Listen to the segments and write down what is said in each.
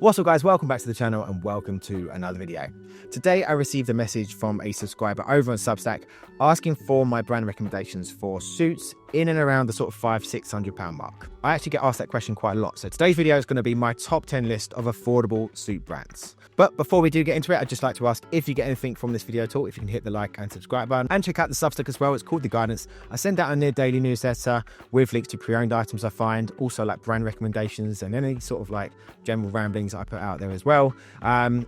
What's up guys, welcome back to the channel and welcome to another video. Today I received a message from a subscriber over on Substack asking for my brand recommendations for suits in and around the sort of £500–600 mark. I actually get asked that question quite a lot, so today's video is going to be my top 10 list of affordable suit brands. But before we do get into it, I'd just like to ask if you get anything from this video at all, if you can hit the like and subscribe button, and check out the Substack as well. It's called The Guidance. I send out a near daily newsletter with links to pre-owned items I find, also like brand recommendations and any sort of like general ramblings I put out there as well.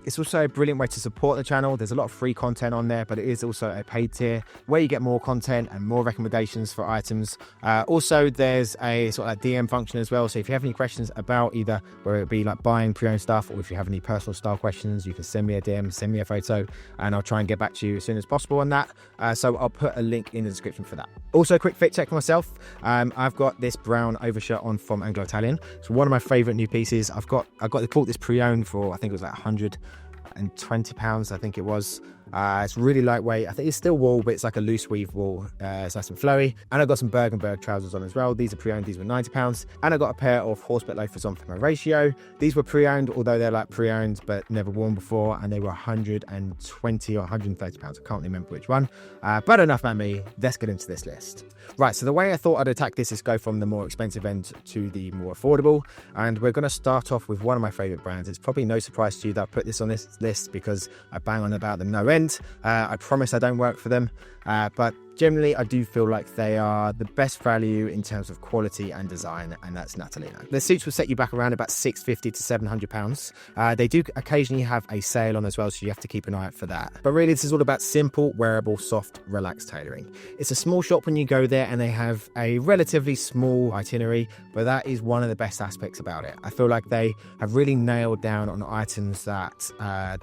It's also a brilliant way to support the channel. There's a lot of free content on there, but it is also a paid tier where you get more content and more recommendations for items. Also, there's a sort of like DM function as well. So if you have any questions about either whether it be like buying pre-owned stuff, or if you have any personal style questions, you can send me a DM, send me a photo, and I'll try and get back to you as soon as possible on that. So I'll put a link in the description for that. Also, a quick fit check for myself. I've got this brown overshirt on from Italian. It's one of my favorite new pieces. I bought this pre-owned for, I think it was like £120, I think it was. It's really lightweight. I think it's still wool, but it's like a loose weave wool. It's nice and flowy. And I got some Bergenberg trousers on as well. These are pre-owned. These were £90. And I got a pair of horseback loafers on for my ratio. These were pre-owned, although they're like pre-owned but never worn before, and they were £120 or £130. I can't remember which one. But enough about me. Let's get into this list. Right, so the way I thought I'd attack this is go from the more expensive end to the more affordable. And we're going to start off with one of my favorite brands. It's probably no surprise to you that I put this on this list because I bang on about them no end. I promise I don't work for them, but generally I do feel like they are the best value in terms of quality and design, and that's Natalino. The suits will set you back around about £650 to £700. They do occasionally have a sale on as well, so you have to keep an eye out for that. But really this is all about simple, wearable, soft, relaxed tailoring. It's a small shop when you go there, and they have a relatively small itinerary, but that is one of the best aspects about it. I feel like they have really nailed down on items that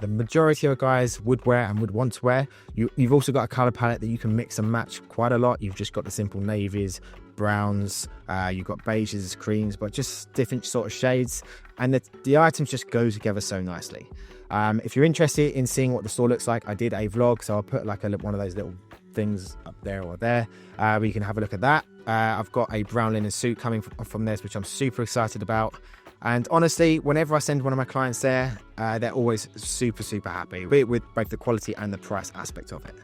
the majority of guys would wear and would want to wear. You've also got a colour palette that you can mix and match quite a lot. You've just got the simple navies, browns, you've got beiges, creams, but just different sort of shades, and the items just go together so nicely. If you're interested in seeing what the store looks like, I did a vlog, so I'll put like one of those little things up there or there where you can have a look at that. I've got a brown linen suit coming from this, which I'm super excited about. And honestly, whenever I send one of my clients there, they're always super happy with both the quality and the price aspect of it.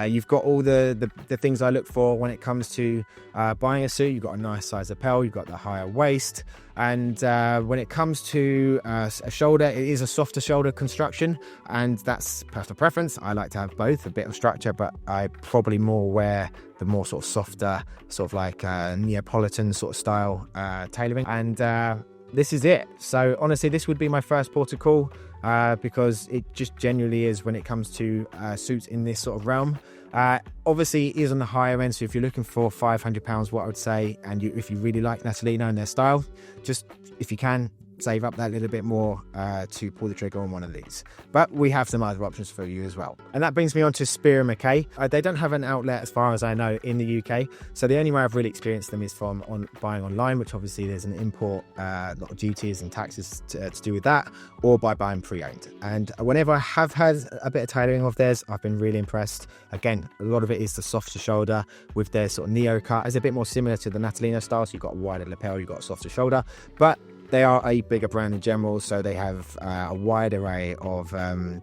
You've got all the things I look for when it comes to buying a suit. You've got a nice size lapel, you've got the higher waist, and when it comes to a shoulder, it is a softer shoulder construction, and that's personal preference. I like to have both, a bit of structure, but I probably more wear the more sort of softer, sort of like Neapolitan sort of style tailoring, and this is it. So honestly, this would be my first port of call because it just genuinely is when it comes to suits in this sort of realm. Obviously it is on the higher end, so if you're looking for £500, what I would say, and if you really like Natalino and their style, just if you can, save up that little bit more to pull the trigger on one of these. But we have some other options for you as well. And that brings me on to Spear & Mckay. They don't have an outlet as far as I know in the UK, so the only way I've really experienced them is from buying online, which obviously there's an import, a lot of duties and taxes to do with that, or by buying pre-owned. And whenever I have had a bit of tailoring of theirs, I've been really impressed. Again, a lot of it is the softer shoulder with their sort of neo cut. It's a bit more similar to the Natalino style, so you've got a wider lapel, you've got a softer shoulder, but they are a bigger brand in general, so they have a wide array of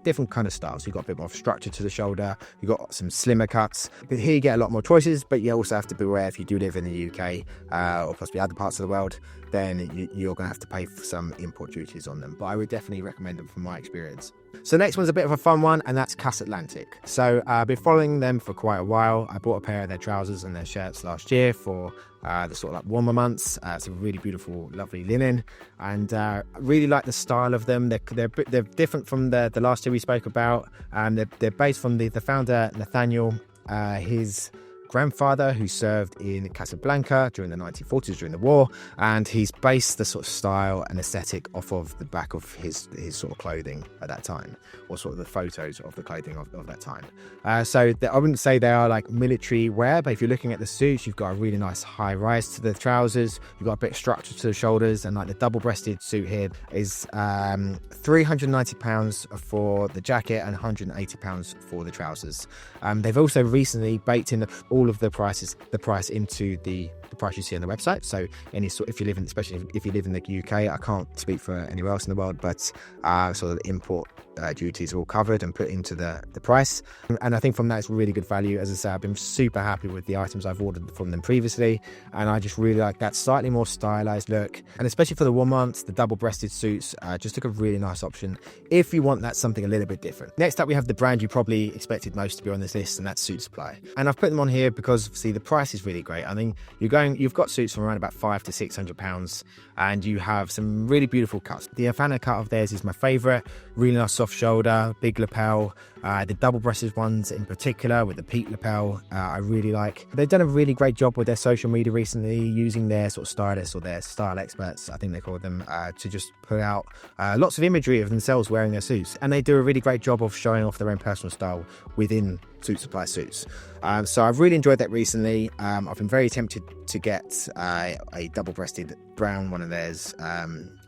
different kind of styles. You've got a bit more structure to the shoulder, you've got some slimmer cuts, but here you get a lot more choices. But you also have to be aware, if you do live in the UK or possibly other parts of the world, then you're going to have to pay for some import duties on them. But I would definitely recommend them from my experience. So next one's a bit of a fun one, and that's CAS Atlantic. So I've been following them for quite a while. I bought a pair of their trousers and their shirts last year for the sort of like warmer months. It's a really beautiful, lovely linen, and I really like the style of them. They're different from the last two we spoke about. They're based from the founder, Nathaniel, his grandfather, who served in Casablanca during the 1940s during the war, and he's based the sort of style and aesthetic off of the back of his sort of clothing at that time, or sort of the photos of the clothing of that time. So I wouldn't say they are like military wear, but if you're looking at the suits, you've got a really nice high rise to the trousers, you've got a bit of structure to the shoulders, and like the double-breasted suit here is £390 for the jacket and £180 for the trousers. They've also recently baked in all of the price into the the price you see on the website. So if you live in, especially if you live in the UK, I can't speak for anywhere else in the world, but sort of the import duties are all covered and put into the price. And I think from that, it's really good value. As I say, I've been super happy with the items I've ordered from them previously, and I just really like that slightly more stylized look. And especially for the warm months, the double-breasted suits just took a really nice option if you want that something a little bit different. Next up, we have the brand you probably expected most to be on this list, and that's Suit Supply. And I've put them on here because, see, the price is really great. I mean, you've got suits from around about £500 to £600, and you have some really beautiful cuts. The Havana cut of theirs is my favorite. Really nice soft shoulder, big lapel. The double-breasted ones in particular with the peak lapel, I really like. They've done a really great job with their social media recently, using their sort of stylists or their style experts, I think they call them, to just put out lots of imagery of themselves wearing their suits. And they do a really great job of showing off their own personal style within Suit Supply suits. So I've really enjoyed that recently. I've been very tempted to get a double-breasted brown one of theirs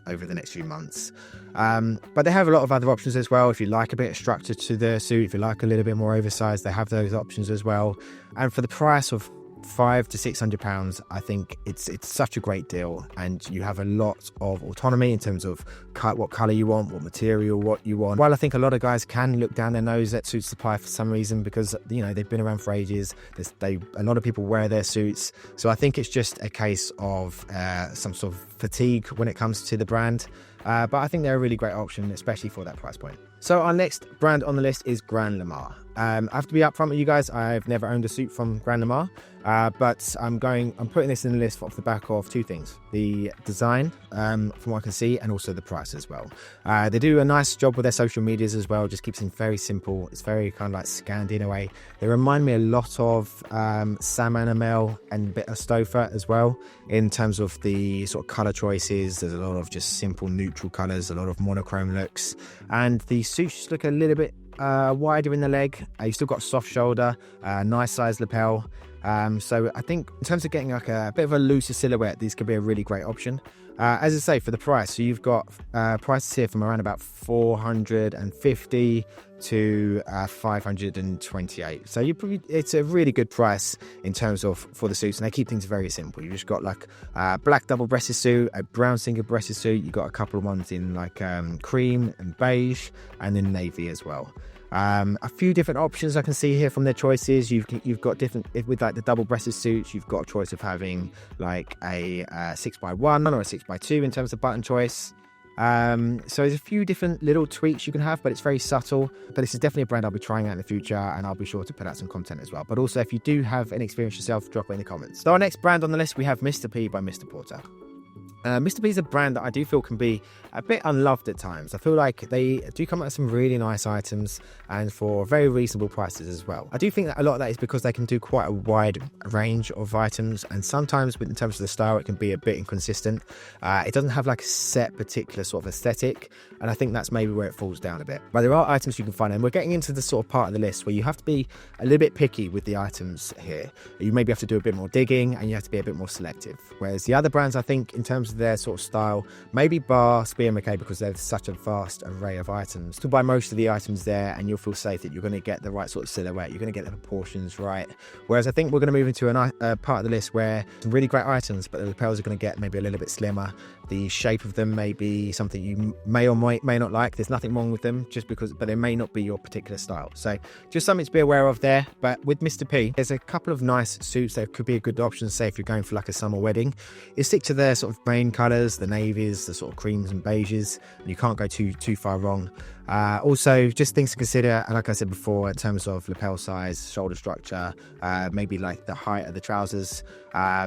over the next few months. But they have a lot of other options as well. If you like a bit of structure to the suit, if you like a little bit more oversized, they have those options as well. And for the price of £500 to £600, I think it's such a great deal, and you have a lot of autonomy in terms of what colour you want, what material, what you want. While I think a lot of guys can look down their nose at Suit Supply for some reason, because they've been around for ages, a lot of people wear their suits, so I think it's just a case of some sort of fatigue when it comes to the brand. But I think they're a really great option, especially for that price point. So our next brand on the list is Grand Lamar. I have to be upfront with you guys, I've never owned a suit from Grand Lamar, but I'm putting this in the list off the back of two things: the design, from what I can see, and also the price as well. They do a nice job with their social medias as well, just keeps things very simple. It's very kind of like scanned in a way. They remind me a lot of Sam Annamel and a bit of Stouffer as well, in terms of the sort of colour choices. There's a lot of just simple neutral colours, a lot of monochrome looks, and the suits just look a little bit wider in the leg. You still got soft shoulder, nice size lapel. So I think in terms of getting like a bit of a looser silhouette, these could be a really great option. As I say, for the price, so you've got prices here from around about $450 to $528. So it's a really good price in terms of for the suits, and they keep things very simple. You've just got like a black double-breasted suit, a brown single-breasted suit. You've got a couple of ones in like cream and beige, and then navy as well. A few different options I can see here from their choices. You've got different, with like the double-breasted suits, you've got a choice of having like a 6x1 or a 6x2 in terms of button choice. So there's a few different little tweaks you can have, but it's very subtle. But this is definitely a brand I'll be trying out in the future, and I'll be sure to put out some content as well. But also, if you do have an experience yourself, drop it in the comments. So our next brand on the list, we have Mr. P by Mr. Porter. Mr. P is a brand that I do feel can be a bit unloved at times. I feel like they do come out with some really nice items, and for very reasonable prices as well. I do think that a lot of that is because they can do quite a wide range of items, and sometimes in terms of the style, it can be a bit inconsistent. It doesn't have like a set particular sort of aesthetic, and I think that's maybe where it falls down a bit. But there are items you can find, and we're getting into the sort of part of the list where you have to be a little bit picky with the items here. You maybe have to do a bit more digging, and you have to be a bit more selective. Whereas the other brands, I think, in terms of their sort of style, maybe bar Spear Mckay, because there's such a vast array of items. To buy most of the items there, and you'll feel safe that you're going to get the right sort of silhouette, you're going to get the proportions right. Whereas I think we're going to move into a part of the list where some really great items, but the lapels are going to get maybe a little bit slimmer. The shape of them may be something you may or may not like. There's nothing wrong with them, but they may not be your particular style. So just something to be aware of there. But with Mr. P, there's a couple of nice suits that could be a good option, say if you're going for like a summer wedding. You stick to their sort of main colours, the navies, the sort of creams and beiges, and you can't go too far wrong. Also, just things to consider, like I said before, in terms of lapel size, shoulder structure, maybe like the height of the trousers,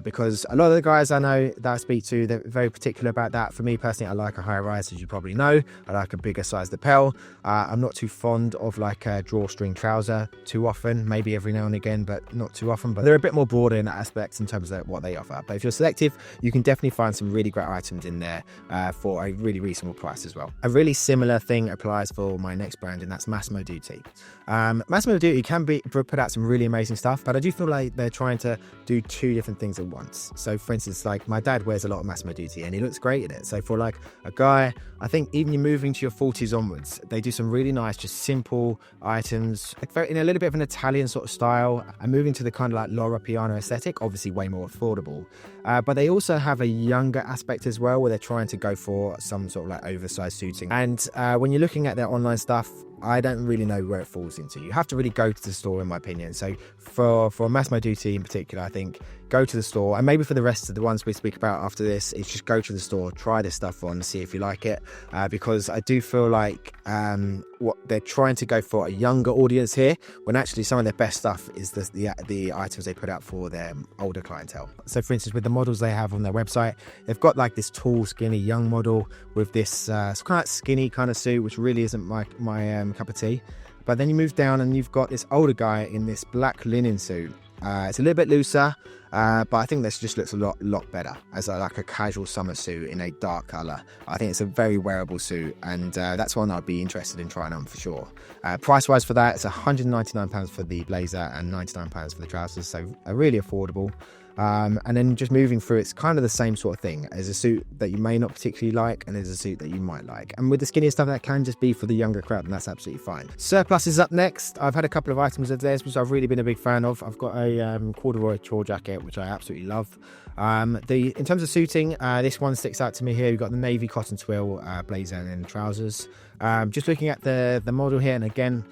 because a lot of the guys I know that I speak to, they're very particular about that. For me personally, I like a higher rise, as you probably know. I like a bigger size lapel. I'm not too fond of like a drawstring trouser too often, maybe every now and again, but not too often. But they're a bit more broader in that aspect in terms of what they offer. But if you're selective, you can definitely find some really great items in there for a really reasonable price as well. A really similar thing applies for my next brand, and that's Massimo Dutti. Massimo Dutti can put out some really amazing stuff, but I do feel like they're trying to do two different things at once. So for instance, like my dad wears a lot of Massimo Dutti, and he looks great in it. So for like a guy, I think even you're moving to your 40s onwards, they do some really nice, just simple items, like in a little bit of an Italian sort of style, and moving to the kind of like Loro Piano aesthetic, obviously way more affordable. But they also have a younger aspect as well, where they're trying to go for some sort of like oversized suiting. And when you're looking at their online stuff, I don't really know where it falls into. You have to really go to the store, in my opinion. So for Massimo Dutti in particular, I think go to the store, and maybe for the rest of the ones we speak about after this, is just go to the store, try this stuff on, see if you like it, because I do feel like what they're trying to go for a younger audience here, when actually some of their best stuff is the items they put out for their older clientele. So for instance, with the models they have on their website, they've got like this tall, skinny young model with this kind of skinny kind of suit, which really isn't my cup of tea. But then you move down and you've got this older guy in this black linen suit. It's a little bit looser, but I think this just looks a lot better as like a casual summer suit in a dark colour. I think it's a very wearable suit, and that's one I'd be interested in trying on for sure. Price wise for that, it's £199 for the blazer and £99 for the trousers, so really affordable. And then just moving through, it's kind of the same sort of thing. There's a suit that you may not particularly like, and there's a suit that you might like. And with the skinnier stuff, that can just be for the younger crowd, and that's absolutely fine. Surplus is up next. I've had a couple of items of theirs which I've really been a big fan of. I've got a corduroy chore jacket, which I absolutely love. In terms of suiting, this one sticks out to me here. We've got the navy cotton twill blazer and then trousers. Just looking at the model here, and again,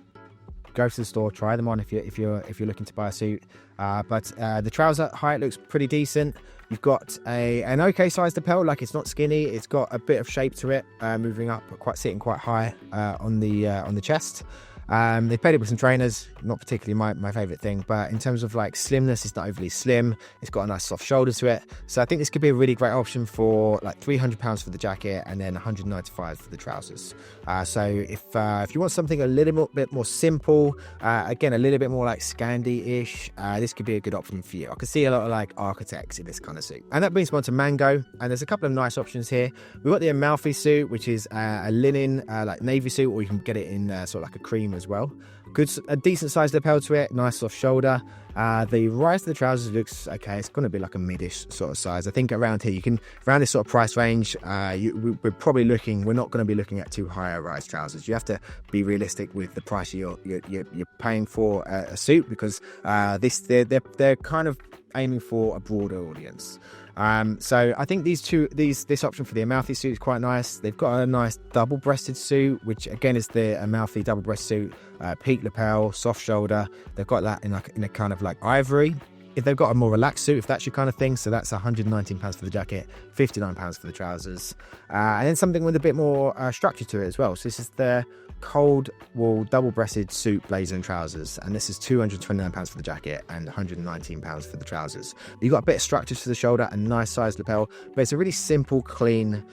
go to the store, try them on if you're looking to buy a suit. But the trouser height looks pretty decent. You've got an okay sized lapel, like it's not skinny. It's got a bit of shape to it, moving up, sitting quite high on the chest. They paired it with some trainers, not particularly my favourite thing, but in terms of like slimness, it's not overly slim. It's got a nice soft shoulder to it. So I think this could be a really great option for like £300 for the jacket and then £195 for the trousers. So if you want something a little bit more simple, again, a little bit more like Scandi-ish, this could be a good option for you. I can see a lot of like architects in this kind of suit. And that brings me on to Mango, and there's a couple of nice options here. We've got the Amalfi suit, which is a linen like navy suit, or you can get it in sort of like a cream as well. A decent sized lapel to it, nice soft shoulder. The rise of the trousers looks okay. It's going to be like a mid-ish sort of size. I think around here, around this sort of price range, we're not going to be looking at too high a rise trousers. You have to be realistic with the price you're paying for a suit, because they're kind of aiming for a broader audience. So I think this option for the Amalfi suit is quite nice. They've got a nice double-breasted suit, which again is the Amalfi double-breast suit, peak lapel, soft shoulder. They've got that in a kind of like ivory. If they've got a more relaxed suit, if that's your kind of thing, so that's £119 for the jacket, £59 for the trousers, and then something with a bit more structure to it as well. So this is the cold wool double-breasted suit, blazer and trousers, and this is £229 for the jacket and £119 for the trousers. You've got a bit of structure to the shoulder and nice sized lapel, but it's a really simple, clean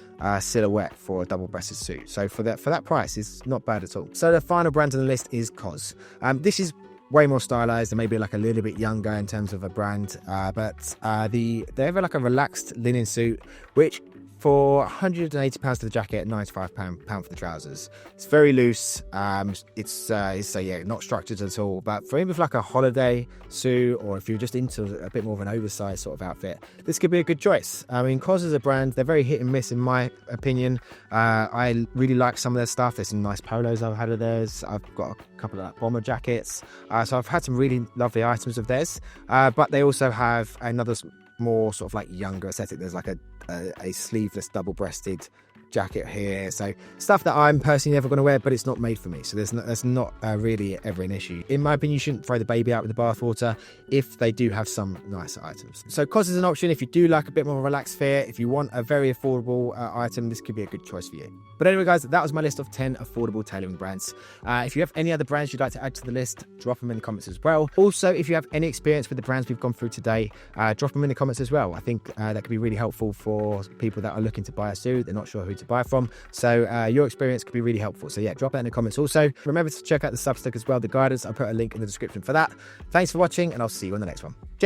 silhouette for a double-breasted suit. So for that price, it's not bad at all. So the final brand on the list is CAS. This is way more stylized and maybe like a little bit younger in terms of a brand, but they have like a relaxed linen suit, which for £180 for the jacket, £95 for the trousers. It's very loose. It's not structured at all. But for even like a holiday suit, or if you're just into a bit more of an oversized sort of outfit, this could be a good choice. I mean, CAS is a brand, they're very hit and miss in my opinion. I really like some of their stuff. There's some nice polos I've had of theirs. I've got a couple of like bomber jackets. So I've had some really lovely items of theirs. But they also have another more sort of like younger aesthetic. There's like a sleeveless double-breasted jacket here, so stuff that I'm personally never going to wear, but it's not made for me, so that's not really ever an issue. In my opinion, you shouldn't throw the baby out with the bathwater if they do have some nicer items. So CAS is an option if you do like a bit more relaxed fare. If you want a very affordable item, this could be a good choice for you. But anyway guys, that was my list of 10 affordable tailoring brands. If you have any other brands you'd like to add to the list, drop them in the comments as well. Also, if you have any experience with the brands we've gone through today, drop them in the comments as well. I think that could be really helpful for people that are looking to buy a suit, they're not sure who to buy from, so your experience could be really helpful. So yeah, drop that in the comments. Also, remember to check out the Substack as well, the guidance. I'll put a link in the description for that. Thanks for watching, and I'll see you on the next one. Cheers.